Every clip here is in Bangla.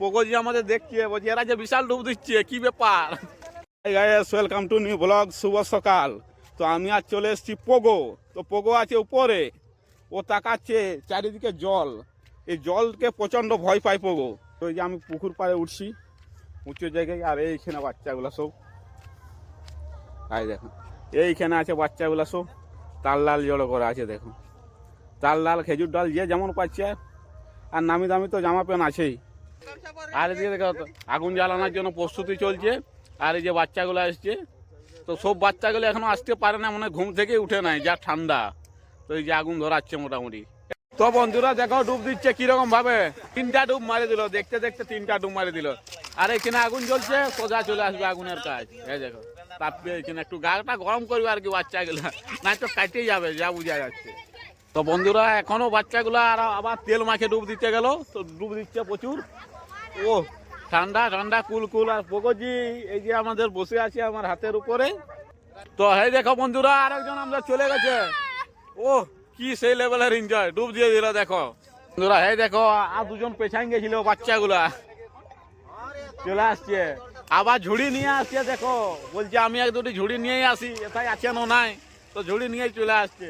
পোগোজি আমাদের দেখছে, বলছে এরা যে বিশাল ডুব দিচ্ছে, কি ব্যাপার। Guys welcome to new blog, শুভ সকাল। তো আমি আজ চলে এসেছি পোগো। তো পোগো আছে উপরে, ও তাকাচ্ছে চারিদিকে জল, এই জলকে প্রচণ্ড ভয় পায় পোগো। তো এই যে আমি পুকুর পাড়ে উঠছি উঁচু জায়গায়, আর এইখানে বাচ্চাগুলো সব, আই দেখো এইখানে আছে বাচ্চাগুলো সব, তাল লাল জড়ো করে আছে দেখো, তাল লাল খেজুর ডাল যে যেমন পাচ্ছে, আর নামি দামি তো জামা প্যান্ট আছেই। আর এদিকে দেখো আগুন জ্বালানোর জন্য প্রস্তুতি চলছে। আর এই যে বাচ্চাগুলো আসছে, তো সব বাচ্চাগুলো এখনো আসতে পারে না, মানে ঘুম থেকে উঠে নাই, যা ঠান্ডা। তো এই যে আগুন ধরাচ্ছে মোটামুটি। তো বন্ধুরা দেখো ডুব দিচ্ছে কিরকম ভাবে, 3টা ডুব মারি দিল, দেখতে দেখতে 3টা ডুব মারি দিল। আর এখানে আগুন জ্বলছে, সোজা চলে আসবে আগুনের কাজ। এই দেখো তাপবে, এখানে একটু গাটা গরম করবে আর কি বাচ্চাগুলো, না তো কাটেই যাবে যা বোঝা যাচ্ছে। তো বন্ধুরা এখনো বাচ্চাগুলো আর আবার তেল মাখে ডুব দিতে গেল, তো ডুব দিচ্ছে প্রচুর। ও ঠান্ডা ঠান্ডা কুলকুল। আর পোগোজি এই যে আমাদের বসে আছে আমার হাতের উপরে। তো এই দেখো বন্ধুরা আরেকজন আমরা চলে গেছে। ও কি সেই লেভেলের এনজয়, ডুব দিয়ে দিল দেখো বন্ধুরা। এই দেখো আর দুজন পেছাই গেছিল, বাচ্চাগুলা চলে আসছে, আবার ঝুড়ি নিয়ে আসছে। দেখো বলছে আমি এক দুটি ঝুড়ি নিয়েই আসি, এটাই আছে না নাই, তো ঝুড়ি নিয়েই চলে আসছে।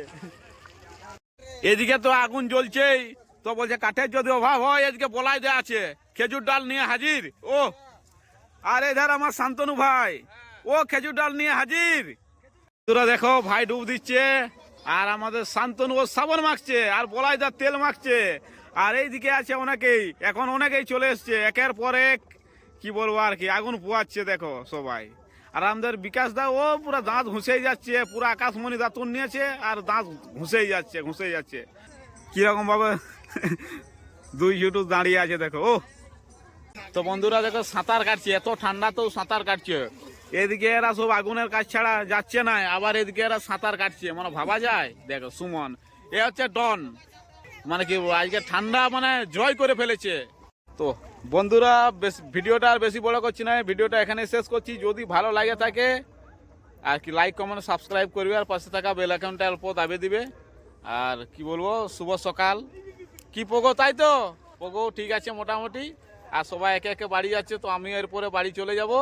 এদিকে তো আগুন জ্বলছেই, তো বলছে কাঠের যদি অভাব হয় এদিকে বলাই দেওয়া আছে, খেজুর ডাল নিয়ে হাজির। ও আর এধার আমার শান্তনু ভাই, ও খেজুর ডাল নিয়ে হাজির। তোরা দেখো ভাই ডুব দিচ্ছে, আর আমাদের শান্তনু ও সাবন মাখছে, আর বলাই দেওয়ার তেল মাখছে। আর এইদিকে আছে অনেকেই, এখন অনেকেই চলে এসছে একের পর এক, কি বলবো আর কি, আগুন পোয়াচ্ছে দেখো সবাই। আর আমাদের বিকাশ দা ও পুরো দাঁত ঘুষেই যাচ্ছে, পুরো আকাশমণি দাঁতুন নিয়েছে, আর দাঁত ঘুষেই যাচ্ছে কিরকম ভাবে দুই জুটু দাঁড়িয়ে আছে দেখো। ও তো বন্ধুরা দেখো সাঁতার কাটছে, এত ঠান্ডা তো সাঁতার কাটছে। এদিকে এরা সব আগুনের কাজ ছাড়া যাচ্ছে না, আবার এদিকে এরা সাঁতার কাটছে, মানে ভাবা যায়। দেখো সুমন এ হচ্ছে ডন, মানে কি আজকে ঠান্ডা মানে জয় করে ফেলেছে। তো বন্ধুরা ভিডিওটা আর বেশি বড় করছি না, ভিডিওটা এখানে শেষ করছি। যদি ভালো লাগে থাকে আর কি লাইক কমেন্ট সাবস্ক্রাইব করবে, আর পাশে থাকা বেল আইকনটা অল্প দাবিয়ে দিবে। আর কি বলবো, শুভ সকাল। কি পোগো তাই তো, পোগো ঠিক আছে মোটামুটি। আর সবাই একে একে বাড়ি যাচ্ছে, তো আমি এরপরে বাড়ি চলে যাব।